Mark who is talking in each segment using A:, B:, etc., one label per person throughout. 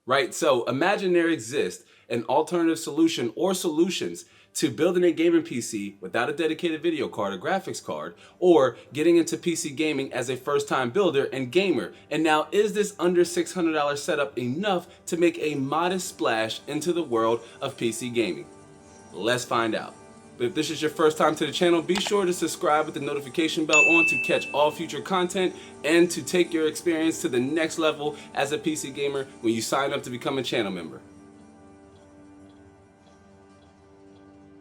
A: right? So imagine there exists an alternative solution or solutions to building a gaming PC without a dedicated video card or graphics card, or getting into PC gaming as a first-time builder and gamer. And now, is this under $600 setup enough to make a modest splash into the world of PC gaming? Let's find out. But if this is your first time to the channel, be sure to subscribe with the notification bell on to catch all future content and to take your experience to the next level as a PC gamer when you sign up to become a channel member.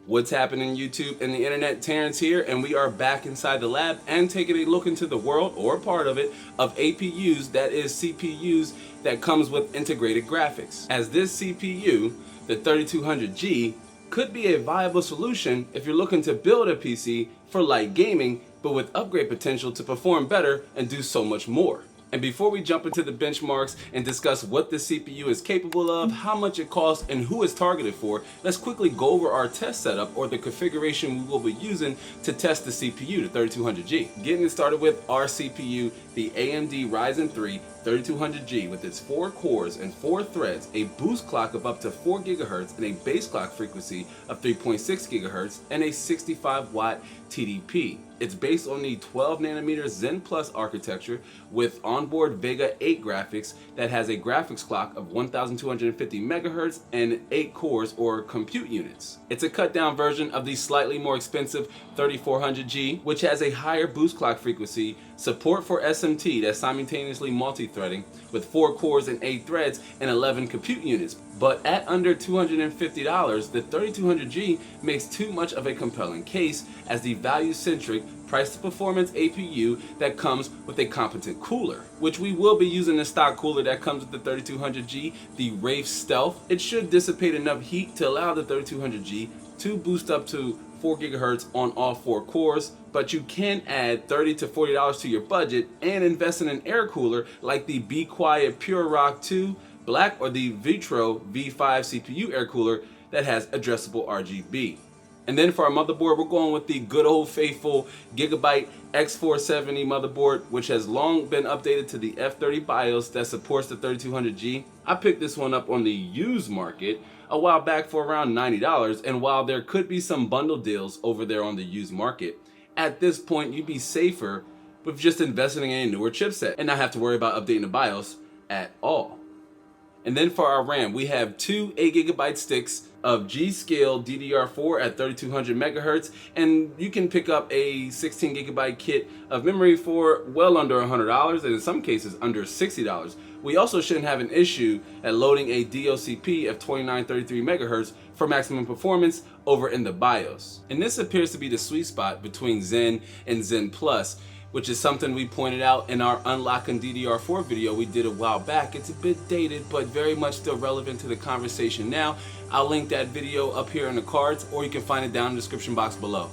A: What's happening YouTube and the internet? Terrence here, and we are back inside the lab and taking a look into the world, or part of it, of APUs, that is CPUs, that comes with integrated graphics. As this CPU, the 3200G, could be a viable solution if you're looking to build a PC for light gaming, but with upgrade potential to perform better and do so much more. And before we jump into the benchmarks and discuss what the CPU is capable of, how much it costs, and who it's targeted for, let's quickly go over our test setup, or the configuration we will be using to test the CPU, the 3200G. Getting it started with our CPU, the AMD Ryzen 3 3200G, with its 4 cores and 4 threads, a boost clock of up to 4 GHz and a base clock frequency of 3.6 GHz, and a 65 watt TDP. It's based on the 12 nanometer Zen Plus architecture with onboard Vega 8 graphics that has a graphics clock of 1250 MHz and 8 cores or compute units. It's a cut down version of the slightly more expensive 3400G, which has a higher boost clock frequency, support for SMT, that's simultaneously multi-threading, with 4 cores and 8 threads and 11 compute units. But at under $250, the 3200G makes too much of a compelling case as the value-centric, price-to-performance APU that comes with a competent cooler, which we will be using the stock cooler that comes with the 3200G, the Wraith Stealth. It should dissipate enough heat to allow the 3200G to boost up to 4 GHz on all 4 cores, but you can add $30 to $40 to your budget and invest in an air cooler like the Be Quiet Pure Rock 2 Black or the Vitro V5 CPU air cooler that has addressable RGB. And then for our motherboard, we're going with the good old faithful Gigabyte X470 motherboard, which has long been updated to the F30 BIOS that supports the 3200G. I picked this one up on the used market a while back for around $90, and while there could be some bundle deals over there on the used market, at this point you'd be safer with just investing in a newer chipset and not have to worry about updating the BIOS at all. And then for our RAM, we have 2 8GB sticks of G-Scale DDR4 at 3200 MHz, and you can pick up a 16GB kit of memory for well under $100, and in some cases under $60. We also shouldn't have an issue at loading a DOCP of 2933 MHz for maximum performance over in the BIOS. And this appears to be the sweet spot between Zen and Zen Plus, which is something we pointed out in our Unlocking DDR4 video we did a while back. It's a bit dated, but very much still relevant to the conversation now. I'll link that video up here in the cards, or you can find it down in the description box below.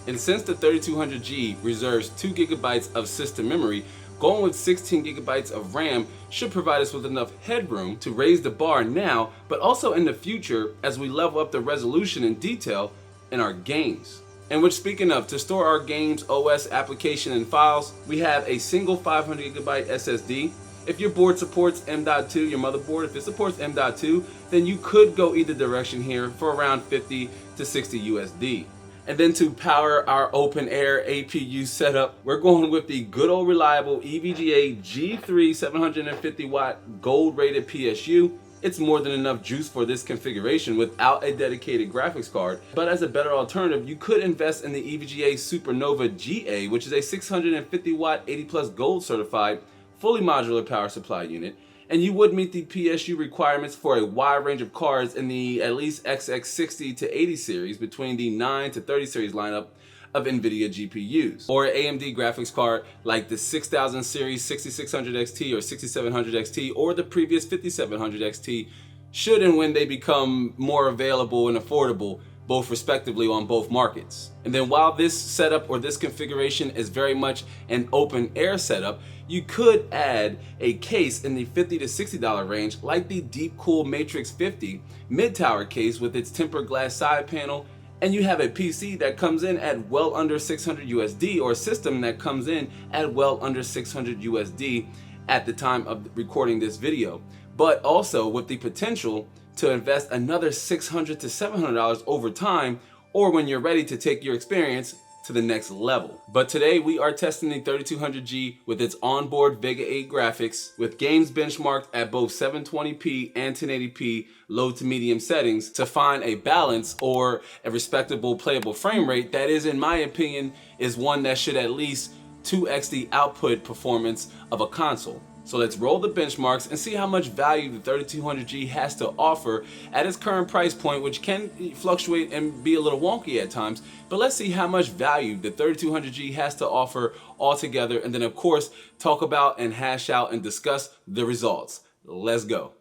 A: And since the 3200G reserves 2 GB of system memory, going with 16 GB of RAM should provide us with enough headroom to raise the bar now, but also in the future as we level up the resolution and detail in our games. And which, speaking of, to store our games, OS, application, and files, we have a single 500GB SSD. If your board supports M.2, your motherboard, if it supports M.2, then you could go either direction here for around 50 to 60 USD. And then to power our open air APU setup, we're going with the good old reliable EVGA G3 750 watt gold rated PSU. It's more than enough juice for this configuration without a dedicated graphics card, but as a better alternative, you could invest in the EVGA Supernova GA, which is a 650 watt 80 plus gold certified fully modular power supply unit, and you would meet the PSU requirements for a wide range of cards in the at least XX60 to 80 series between the 9 to 30 series lineup of NVIDIA GPUs, or an AMD graphics card like the 6000 series 6600 XT or 6700 XT or the previous 5700 XT, should and when they become more available and affordable, both respectively on both markets. And then while this setup or this configuration is very much an open air setup, you could add a case in the $50 to $60 range like the Deepcool Matrix 50 mid-tower case with its tempered glass side panel, and you have a PC that comes in at well under 600 USD, or a system that comes in at well under 600 USD at the time of recording this video. but also with the potential to invest another $600 to $700 over time, or when you're ready to take your experience to the next level. But today we are testing the 3200G with its onboard Vega 8 graphics, with games benchmarked at both 720p and 1080p low to medium settings to find a balance or a respectable playable frame rate that is, in my opinion, is one that should at least 2x the output performance of a console. So let's roll the benchmarks and see how much value the 3200G has to offer at its current price point, which can fluctuate and be a little wonky at times. But let's see how much value the 3200G has to offer altogether, and then of course talk about and hash out and discuss the results. Let's go.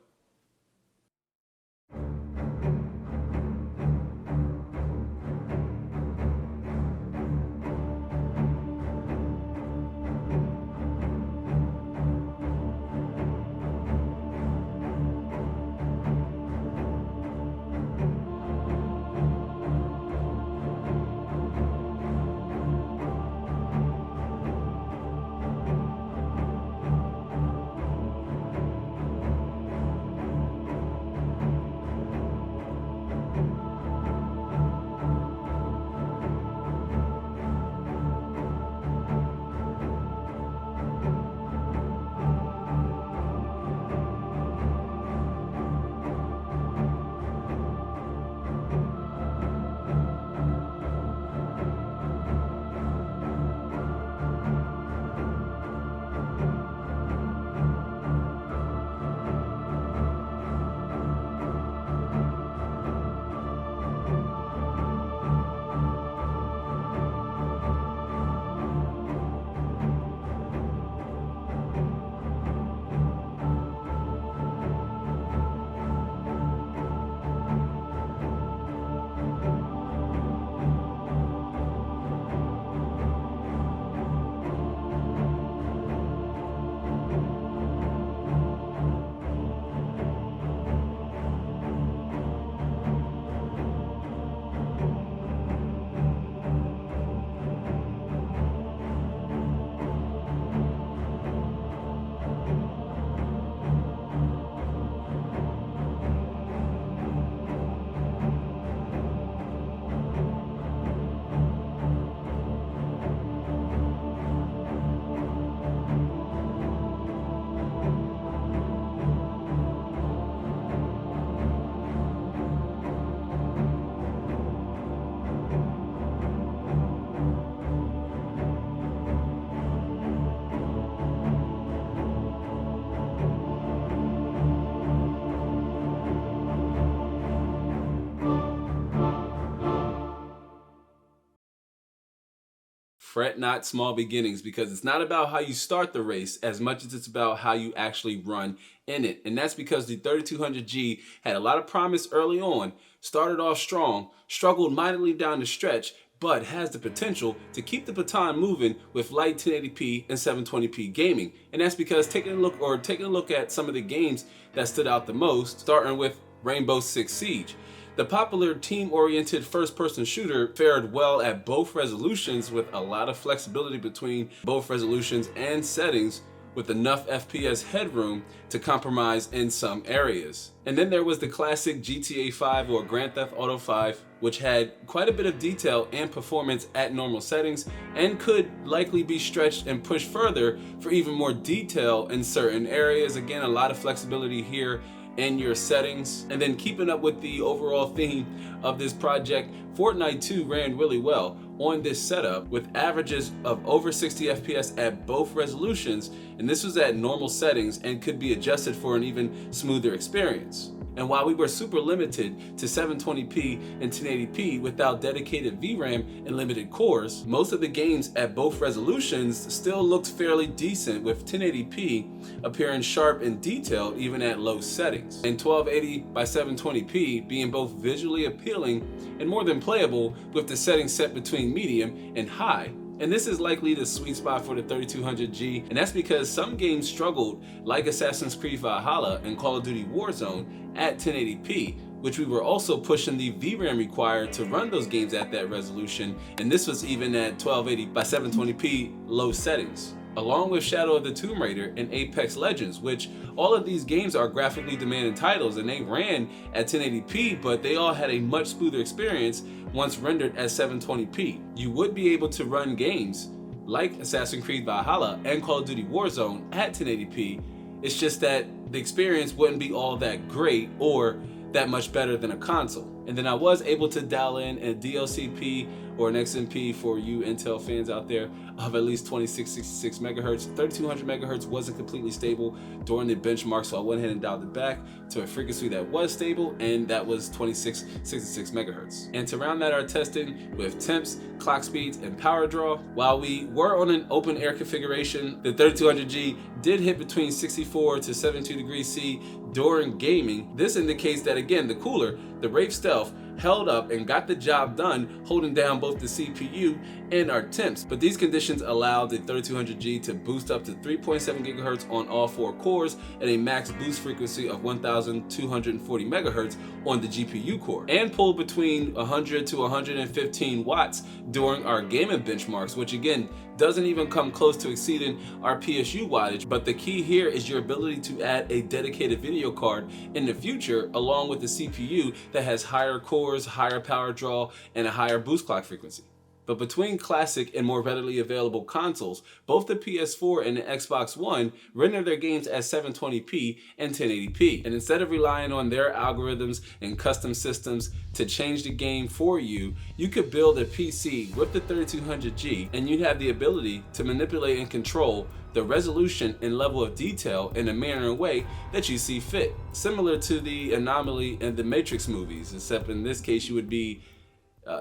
A: Fret not small beginnings, because it's not about how you start the race as much as it's about how you actually run in it. And that's because the 3200G had a lot of promise early on, started off strong, struggled mightily down the stretch, but has the potential to keep the baton moving with light 1080p and 720p gaming. And that's because taking a look at some of the games that stood out the most, starting with Rainbow Six Siege. The popular team-oriented first-person shooter fared well at both resolutions, with a lot of flexibility between both resolutions and settings, with enough FPS headroom to compromise in some areas. And then there was the classic GTA 5 or Grand Theft Auto 5, which had quite a bit of detail and performance at normal settings, and could likely be stretched and pushed further for even more detail in certain areas. Again, a lot of flexibility here in your settings. And then keeping up with the overall theme of this project, Fortnite 2 ran really well on this setup, with averages of over 60 FPS at both resolutions, and this was at normal settings and could be adjusted for an even smoother experience. And while we were super limited to 720p and 1080p without dedicated VRAM and limited cores, most of the games at both resolutions still looked fairly decent, with 1080p appearing sharp and detailed even at low settings, and 1280 by 720p being both visually appealing and more than playable with the settings set between medium and high. And this is likely the sweet spot for the 3200G, and that's because some games struggled, like Assassin's Creed Valhalla and Call of Duty Warzone, at 1080p, which we were also pushing the VRAM required to run those games at that resolution, and this was even at 1280 by 720p low settings. along with Shadow of the Tomb Raider and Apex Legends, which all of these games are graphically demanding titles and they ran at 1080p, but they all had a much smoother experience once rendered at 720p. You would be able to run games like Assassin's Creed Valhalla and Call of Duty Warzone at 1080p. It's just that the experience wouldn't be all that great or that much better than a console. And then I was able to dial in a DLCP or an XMP for you Intel fans out there of at least 2666 megahertz. 3200 megahertz wasn't completely stable during the benchmark, so I went ahead and dialed it back to a frequency that was stable, and that was 2666 megahertz. And to round out our testing with temps, clock speeds, and power draw, while we were on an open air configuration, the 3200G did hit between 64 to 72 degrees C during gaming. This indicates that, again, the cooler, the Wraith Stealth, held up and got the job done, holding down both the CPU and our temps. But these conditions allowed the 3200G to boost up to 3.7 gigahertz on all 4 cores at a max boost frequency of 1240 megahertz on the GPU core, and pull between 100 to 115 watts during our gaming benchmarks, which again doesn't even come close to exceeding our PSU wattage. But the key here is your ability to add a dedicated video card in the future, along with the CPU that has higher cores, higher power draw, and a higher boost clock frequency. But between classic and more readily available consoles, both the PS4 and the Xbox One render their games at 720p and 1080p. And instead of relying on their algorithms and custom systems to change the game for you, you could build a PC with the 3200G and you'd have the ability to manipulate and control the resolution and level of detail in a manner and way that you see fit. Similar to the Anomaly and the Matrix movies, except in this case you would be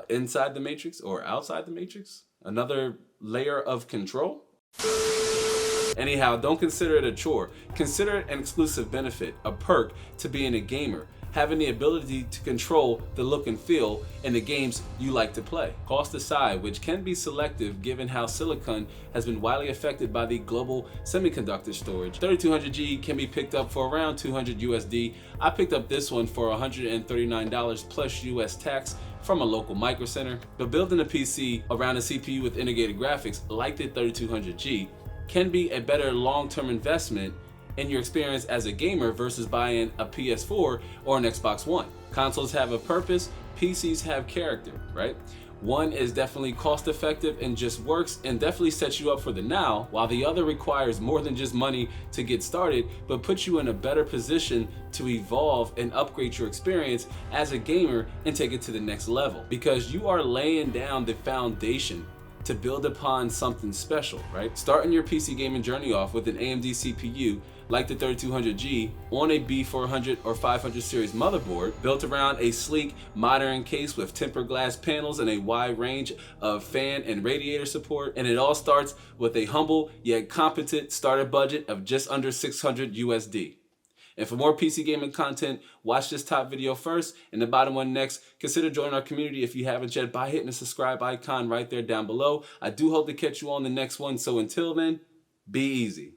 A: inside the Matrix or outside the Matrix. Another layer of control. Anyhow, don't consider it a chore. Consider it an exclusive benefit, a perk to being a gamer, having the ability to control the look and feel in the games you like to play. Cost aside, which can be selective given how silicon has been widely affected by the global semiconductor storage, 3200G can be picked up for around 200 USD. I picked up this one for $139 plus US tax from a local micro center. But building a PC around a CPU with integrated graphics like the 3200G can be a better long-term investment in your experience as a gamer versus buying a PS4 or an Xbox One. Consoles have a purpose, PCs have character, right? One is definitely cost effective and just works and definitely sets you up for the now, while the other requires more than just money to get started, but puts you in a better position to evolve and upgrade your experience as a gamer and take it to the next level, because you are laying down the foundation to build upon something special, right? Starting your PC gaming journey off with an AMD CPU like the 3200G on a B400 or 500 series motherboard built around a sleek modern case with tempered glass panels and a wide range of fan and radiator support. And it all starts with a humble yet competent starter budget of just under 600 USD. And for more PC gaming content, watch this top video first and the bottom one next. Consider joining our community if you haven't yet by hitting the subscribe icon right there down below. I do hope to catch you on the next one. So until then, be easy.